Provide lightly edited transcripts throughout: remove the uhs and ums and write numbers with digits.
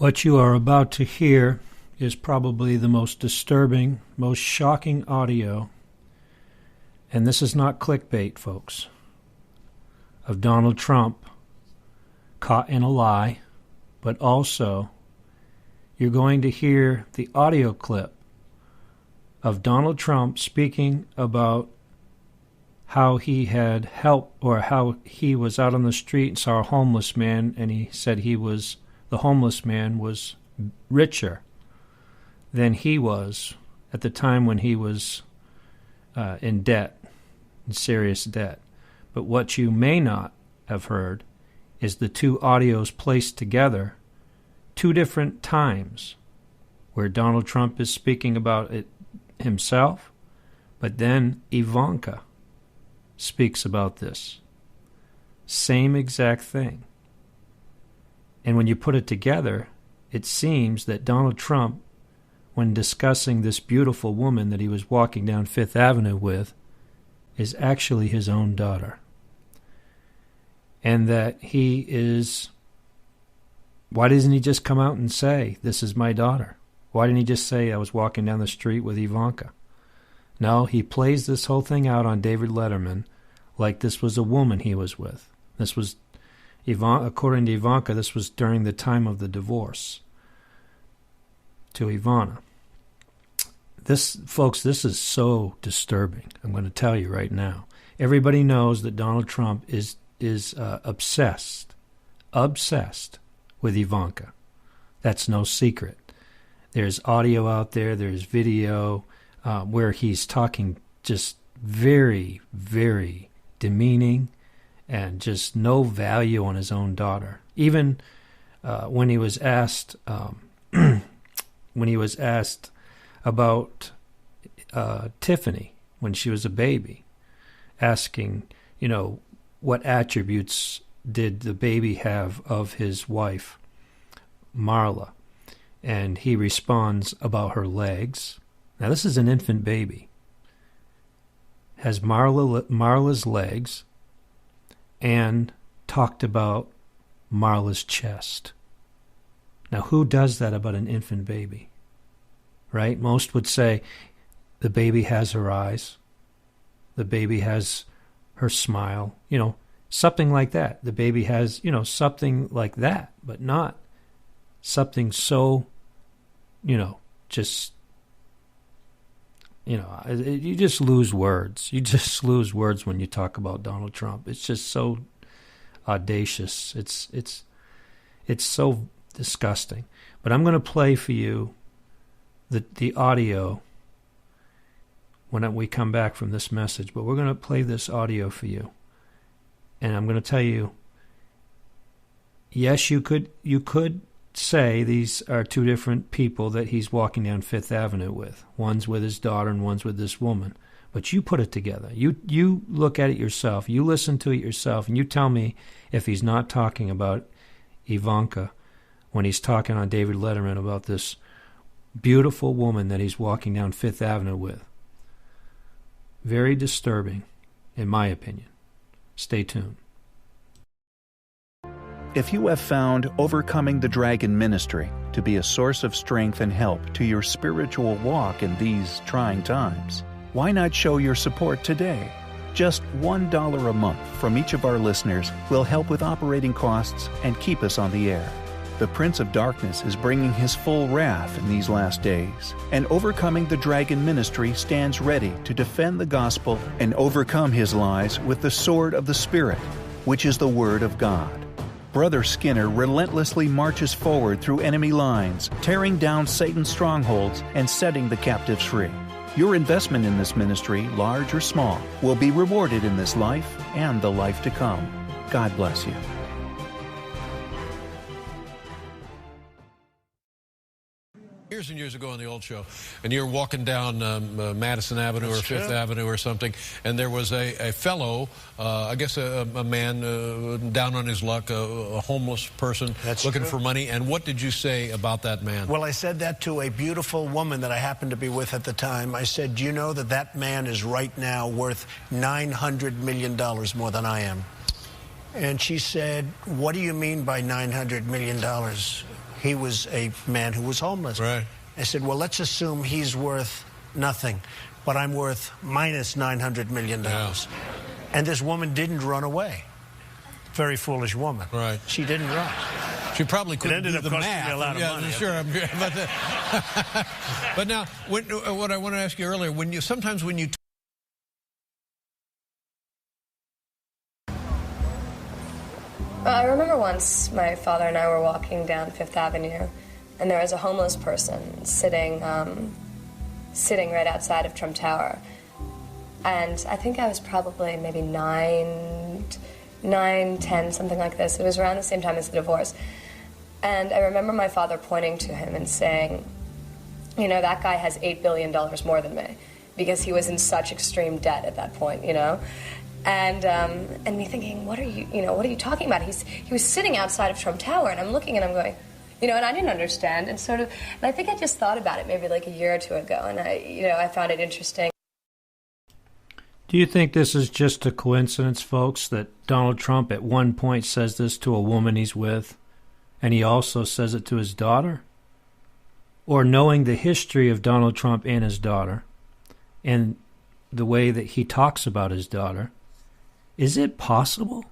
What you are about to hear is probably the most disturbing, most shocking audio, and this is not clickbait, folks, of Donald Trump caught in a lie, but also you're going to hear the audio clip of Donald Trump speaking about how he had help, or how he was out on the street and saw a homeless man, and he said the homeless man was richer than he was at the time when he was in debt, in serious debt. But what you may not have heard is the two audios placed together, two different times, where Donald Trump is speaking about it himself, but then IVanka speaks about this. Same exact thing. And when you put it together, it seems that Donald Trump, when discussing this beautiful woman that he was walking down Fifth Avenue with, is actually his own daughter. And that he is... Why doesn't he just come out and say, this is my daughter? Why didn't he just say, I was walking down the street with IVanka? No, he plays this whole thing out on David Letterman like this was a woman he was with. This was... according to IVanka, this was during the time of the divorce to Ivana. Folks, this is so disturbing. I'm going to tell you right now. Everybody knows that Donald Trump is obsessed with Ivanka. That's no secret. There's audio out there. There's video where he's talking just very, very demeaning and just no value on his own daughter. Even when he was asked, about Tiffany when she was a baby, asking, what attributes did the baby have of his wife, Marla, and he responds about her legs. Now this is an infant baby. Has Marla's legs, and talked about Marla's chest. Now, who does that about an infant baby? Right? Most would say the baby has her eyes. The baby has her smile. Something like that. The baby has, something like that, but not something so, just... you just lose words. You just lose words when you talk about Donald Trump. It's just so audacious. It's so disgusting. But I'm going to play for you the audio when we come back from this message. But we're going to play this audio for you, and I'm going to tell you. Yes, you could say these are two different people that he's walking down Fifth Avenue with. One's with his daughter and one's with this woman. But you put it together. You look at it yourself. You listen to it yourself, and you tell me if he's not talking about IVanka when he's talking on David Letterman about this beautiful woman that he's walking down Fifth Avenue with. Very disturbing, in my opinion. Stay tuned. If you have found Overcoming the Dragon Ministry to be a source of strength and help to your spiritual walk in these trying times, why not show your support today? Just $1 a month from each of our listeners will help with operating costs and keep us on the air. The Prince of Darkness is bringing his full wrath in these last days, and Overcoming the Dragon Ministry stands ready to defend the gospel and overcome his lies with the sword of the Spirit, which is the Word of God. Brother Skinner relentlessly marches forward through enemy lines, tearing down Satan's strongholds and setting the captives free. Your investment in this ministry, large or small, will be rewarded in this life and the life to come. God bless you. Years and years ago on the old show, and you're walking down Madison Avenue or Fifth Avenue or something, and there was a fellow, I guess a man down on his luck, a homeless person looking for money. And what did you say about that man? Well, I said that to a beautiful woman that I happened to be with at the time. I said, do you know that man is right now worth $900 million more than I am? And she said, what do you mean by $900 million? he was a man who was homeless. Right. I said, well, let's assume he's worth nothing, but I'm worth minus $900 million. Yeah. And this woman didn't run away. Very foolish woman. Right. She didn't run. She probably couldn't ended do up the costing math. me a lot of yeah, money. Sure. But now, what I want to ask you earlier, sometimes when you I remember once my father and I were walking down Fifth Avenue, and there was a homeless person sitting right outside of Trump Tower. And I think I was probably maybe 9, 10, something like this. It was around the same time as the divorce. And I remember my father pointing to him and saying, you know, that guy has $8 billion more than me, because he was in such extreme debt at that point, you know? And me thinking, what are you talking about? He was sitting outside of Trump Tower, and I'm looking and I'm going, you know, and I didn't understand, and I think I just thought about it maybe like a year or two ago, and I found it interesting. Do you think this is just a coincidence, folks, that Donald Trump at one point says this to a woman he's with, and he also says it to his daughter? Or knowing the history of Donald Trump and his daughter, and the way that he talks about his daughter, is it possible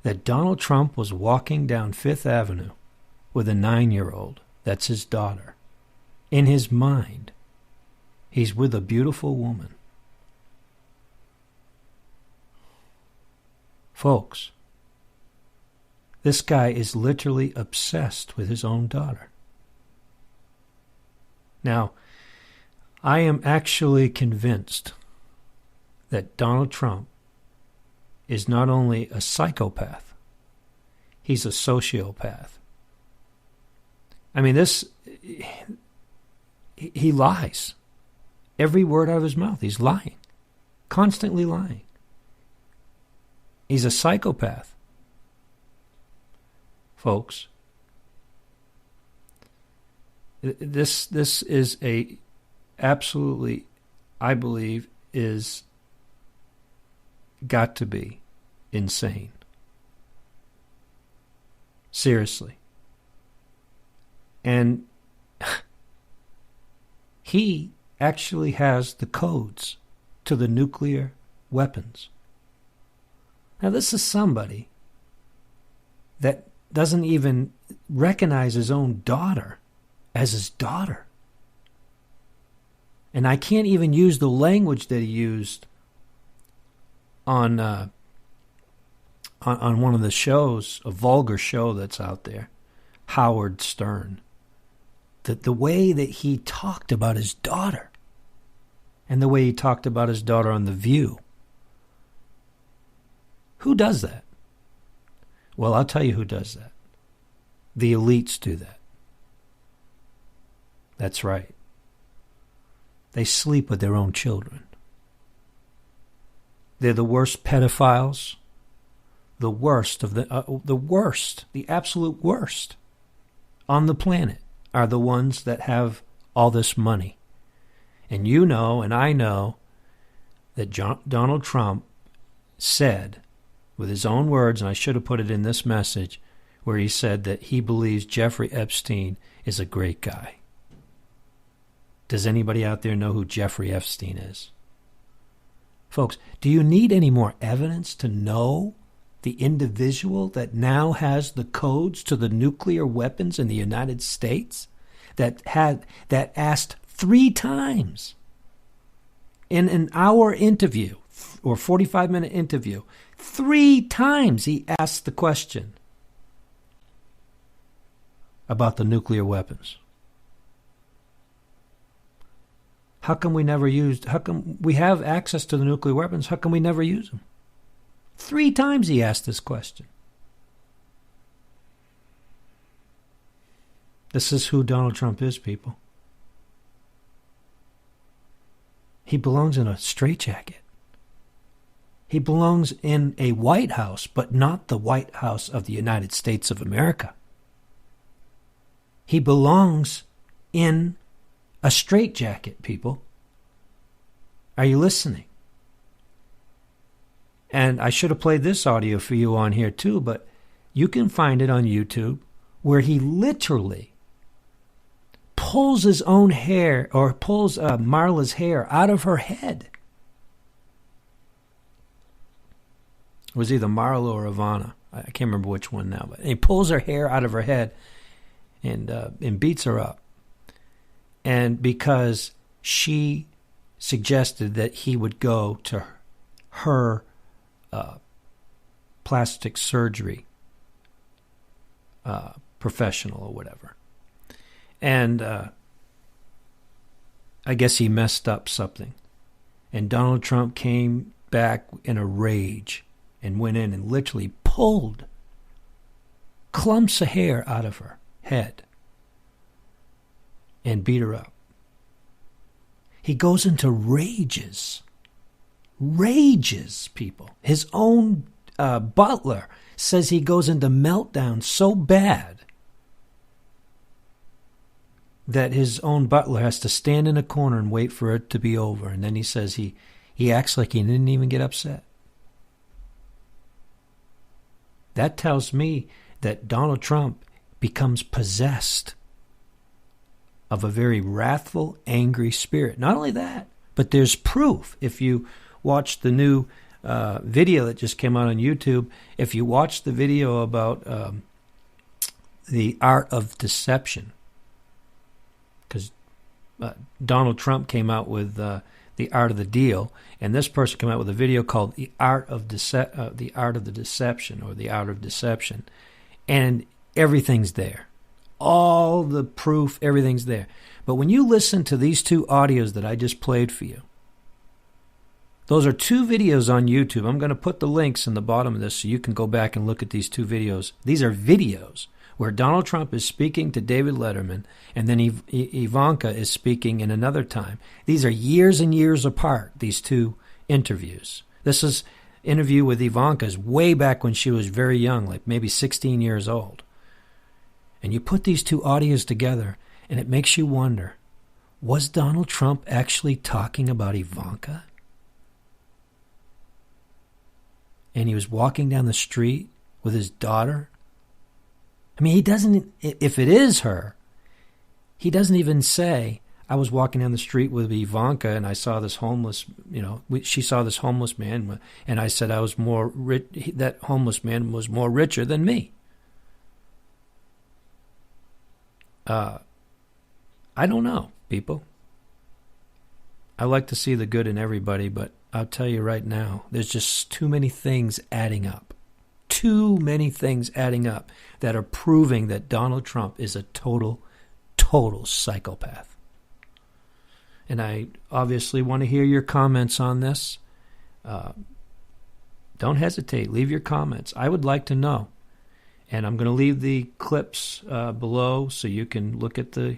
that Donald Trump was walking down Fifth Avenue with a 9-year-old, that's his daughter? In his mind, he's with a beautiful woman. Folks, this guy is literally obsessed with his own daughter. Now, I am actually convinced that Donald Trump is not only a psychopath, he's a sociopath. I mean, he lies. Every word out of his mouth, he's lying. Constantly lying. He's a psychopath. Folks, this is a absolutely, I believe, is got to be insane. Seriously. And he actually has the codes to the nuclear weapons. Now, this is somebody that doesn't even recognize his own daughter as his daughter. And I can't even use the language that he used on one of the shows, a vulgar show that's out there, Howard Stern. The way that he talked about his daughter, and the way he talked about his daughter on The View. Who does that? Well, I'll tell you who does that. The elites do that. That's right. They sleep with their own children. They're the worst pedophiles, the worst of the worst, the absolute worst on the planet are the ones that have all this money. And you know, and I know, that Donald Trump said, with his own words, and I should have put it in this message, where he said that he believes Jeffrey Epstein is a great guy. Does anybody out there know who Jeffrey Epstein is? Folks, do you need any more evidence to know the individual that now has the codes to the nuclear weapons in the United States, that asked 3 times in an hour interview or 45-minute interview, 3 times he asked the question about the nuclear weapons? How come we have access to the nuclear weapons? How come we never use them? 3 times he asked this question. This is who Donald Trump is, people. He belongs in a straitjacket. He belongs in a White House, but not the White House of the United States of America. He belongs in a straitjacket, people. Are you listening? And I should have played this audio for you on here too, but you can find it on YouTube where he literally pulls his own hair, or pulls Marla's hair out of her head. It was either Marla or Ivana. I can't remember which one now. But he pulls her hair out of her head and beats her up. And because she suggested that he would go to her plastic surgery professional or whatever. And I guess he messed up something. And Donald Trump came back in a rage and went in and literally pulled clumps of hair out of her head and beat her up. He goes into rages. Rages, people. His own butler says he goes into meltdown so bad that his own butler has to stand in a corner and wait for it to be over. And then he says he acts like he didn't even get upset. That tells me that Donald Trump becomes possessed of a very wrathful, angry spirit. Not only that, but there's proof. If you watch the new video that just came out on YouTube, if you watch the video about the art of deception, because Donald Trump came out with the art of the deal, and this person came out with a video called the art of the deception, or the art of deception, and everything's there. All the proof, everything's there. But when you listen to these two audios that I just played for you, those are two videos on YouTube. I'm going to put the links in the bottom of this so you can go back and look at these two videos. These are videos where Donald Trump is speaking to David Letterman, and then Ivanka is speaking in another time. These are years and years apart, these two interviews. This is interview with Ivanka is way back when she was very young, like maybe 16 years old. And you put these two audios together, and it makes you wonder, was Donald Trump actually talking about Ivanka? And he was walking down the street with his daughter? I mean, he doesn't, if it is her, he doesn't even say, I was walking down the street with Ivanka and I saw this homeless, she saw this homeless man, and I said I was more rich, that homeless man was more richer than me. I don't know, people. I like to see the good in everybody, but I'll tell you right now, there's just too many things adding up. Too many things adding up that are proving that Donald Trump is a total psychopath. And I obviously want to hear your comments on this. Don't hesitate. Leave your comments. I would like to know. And I'm going to leave the clips below so you can look at the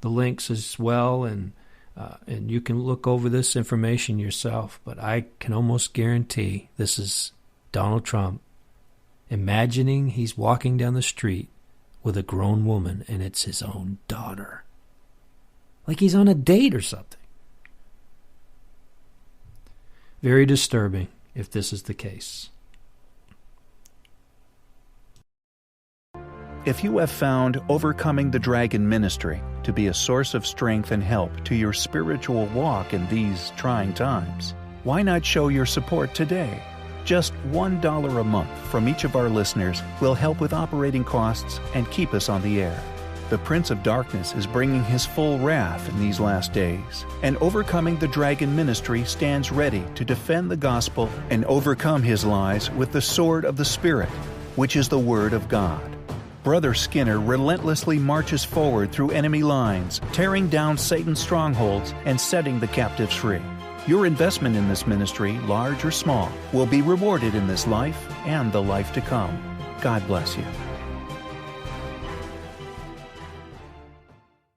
links as well, and you can look over this information yourself. But I can almost guarantee this is Donald Trump imagining he's walking down the street with a grown woman and it's his own daughter. Like he's on a date or something. Very disturbing if this is the case. If you have found Overcoming the Dragon ministry to be a source of strength and help to your spiritual walk in these trying times, why not show your support today? Just $1 a month from each of our listeners will help with operating costs and keep us on the air. The Prince of Darkness is bringing his full wrath in these last days, and Overcoming the Dragon ministry stands ready to defend the gospel and overcome his lies with the sword of the Spirit, which is the Word of God. Brother Skinner relentlessly marches forward through enemy lines, tearing down Satan's strongholds and setting the captives free. Your investment in this ministry, large or small, will be rewarded in this life and the life to come. God bless you.